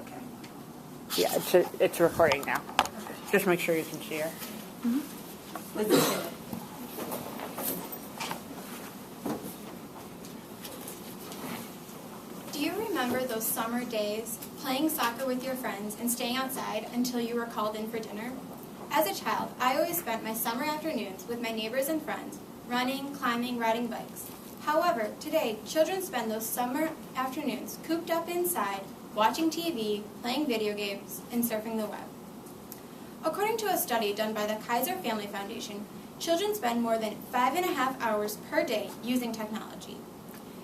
Okay. Yeah, it's recording now. Just make sure you can share. Let's see. Do you remember those summer days, playing soccer with your friends and staying outside until you were called in for dinner? As a child, I always spent my summer afternoons with my neighbors and friends, running, climbing, riding bikes. However, today, children spend those summer afternoons cooped up inside, watching TV, playing video games, and surfing the web. According to a study done by the Kaiser Family Foundation, children spend more than 5.5 hours per day using technology.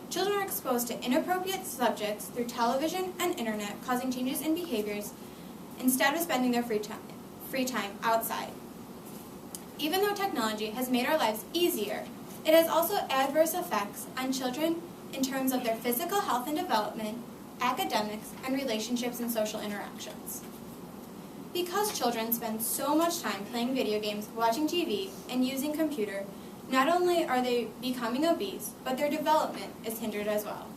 Children are exposed to inappropriate subjects through television and internet, causing changes in behaviors instead of spending their free time outside. Even though technology has made our lives easier, it has also adverse effects on children in terms of their physical health and development, academics, and relationships and social interactions. Because children spend so much time playing video games, watching TV, and using computer, not only are they becoming obese, but their development is hindered as well.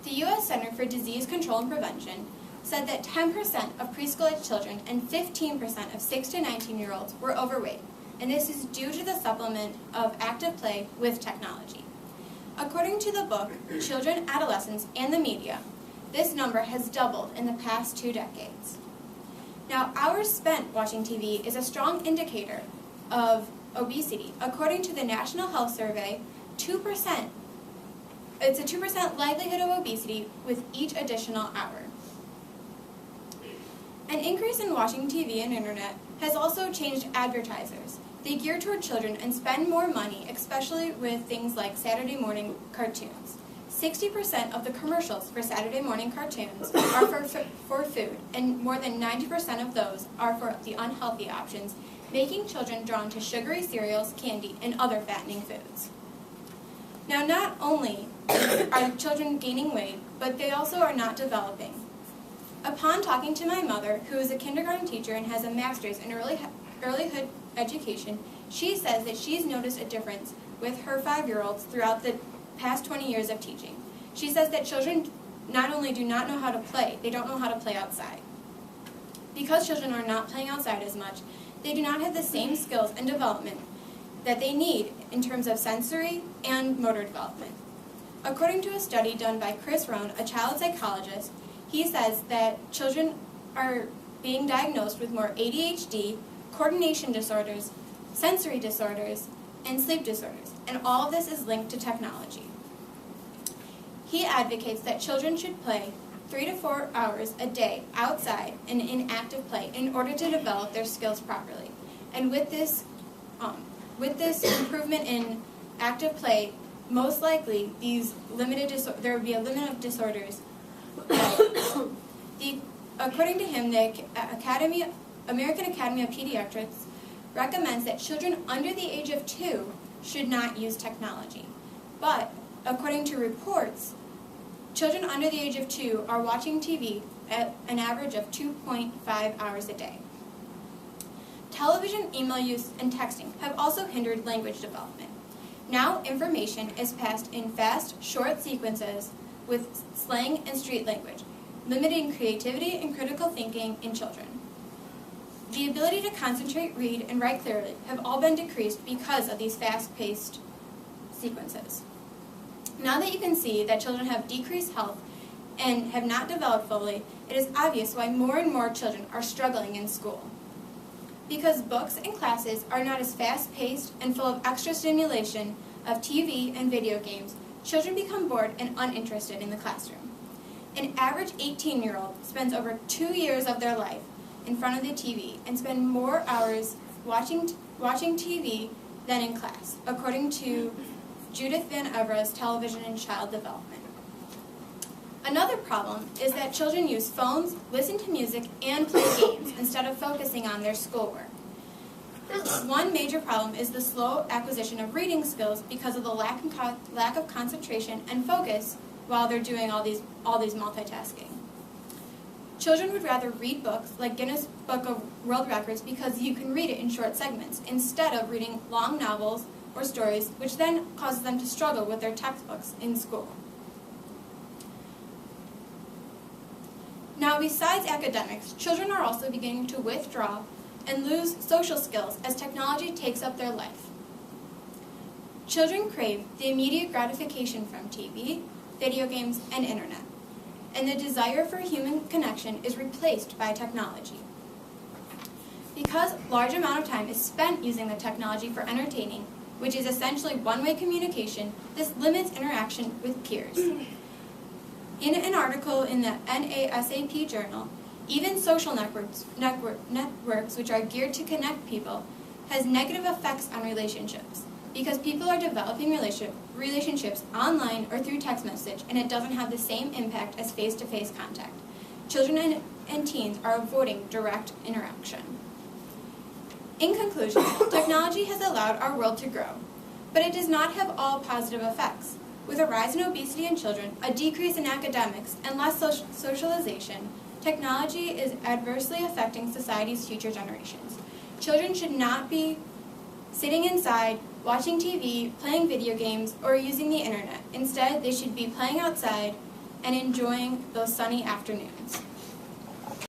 The U.S. Center for Disease Control and Prevention said that 10% of preschool-age children and 15% of 6 to 19-year-olds were overweight, and this is due to the supplement of active play with technology. According to the book, Children, Adolescents, and the Media, this number has doubled in the past 2 decades. Now, hours spent watching TV is a strong indicator of obesity. According to the National Health Survey, it's a 2% likelihood of obesity with each additional hour. An increase in watching TV and internet has also changed advertisers. They gear toward children and spend more money, especially with things like Saturday morning cartoons. 60% of the commercials for Saturday morning cartoons are for food, and more than 90% of those are for the unhealthy options, making children drawn to sugary cereals, candy, and other fattening foods. Now, not only are children gaining weight, but they also are not developing. Upon talking to my mother, who is a kindergarten teacher and has a master's in earlyhood education, she says that she's noticed a difference with her 5-year-olds throughout the past 20 years of teaching. She says that children not only do not know how to play, they don't know how to play outside. Because children are not playing outside as much, they do not have the same skills and development that they need in terms of sensory and motor development. According to a study done by Chris Rohn, a child psychologist, he says that children are being diagnosed with more ADHD, coordination disorders, sensory disorders, and sleep disorders, and all of this is linked to technology. He advocates that children should play 3 to 4 hours a day outside and in active play in order to develop their skills properly. And with this improvement in active play, most likely there would be a limit of disorders. According to him, the American Academy of Pediatrics recommends that children under the age of 2 should not use technology. But according to reports, children under the age of 2 are watching TV at an average of 2.5 hours a day. Television, email use, and texting have also hindered language development. Now information is passed in fast, short sequences with slang and street language, limiting creativity and critical thinking in children. The ability to concentrate, read, and write clearly have all been decreased because of these fast-paced sequences. Now that you can see that children have decreased health and have not developed fully, it is obvious why more and more children are struggling in school. Because books and classes are not as fast-paced and full of extra stimulation of TV and video games, children become bored and uninterested in the classroom. An average 18-year-old spends over 2 years of their life in front of the TV and spend more hours watching TV than in class, according to Judith Van Evera's Television and Child Development. Another problem is that children use phones, listen to music, and play games instead of focusing on their schoolwork. One major problem is the slow acquisition of reading skills because of the lack of concentration and focus while they're doing all these multitasking. Children would rather read books like Guinness Book of World Records because you can read it in short segments instead of reading long novels or stories, which then causes them to struggle with their textbooks in school. Now besides academics, children are also beginning to withdraw and lose social skills as technology takes up their life. Children crave the immediate gratification from TV, video games, and internet, and the desire for human connection is replaced by technology. Because large amount of time is spent using the technology for entertaining, which is essentially one-way communication, this limits interaction with peers. In an article in the NASAP journal, even social networks which are geared to connect people has negative effects on relationships because people are developing relationships online or through text message, and it doesn't have the same impact as face-to-face contact. Children and teens are avoiding direct interaction. In conclusion, technology has allowed our world to grow, but it does not have all positive effects. With a rise in obesity in children, a decrease in academics, and less socialization, technology is adversely affecting society's future generations. Children should not be sitting inside, watching TV, playing video games, or using the internet. Instead, they should be playing outside and enjoying those sunny afternoons.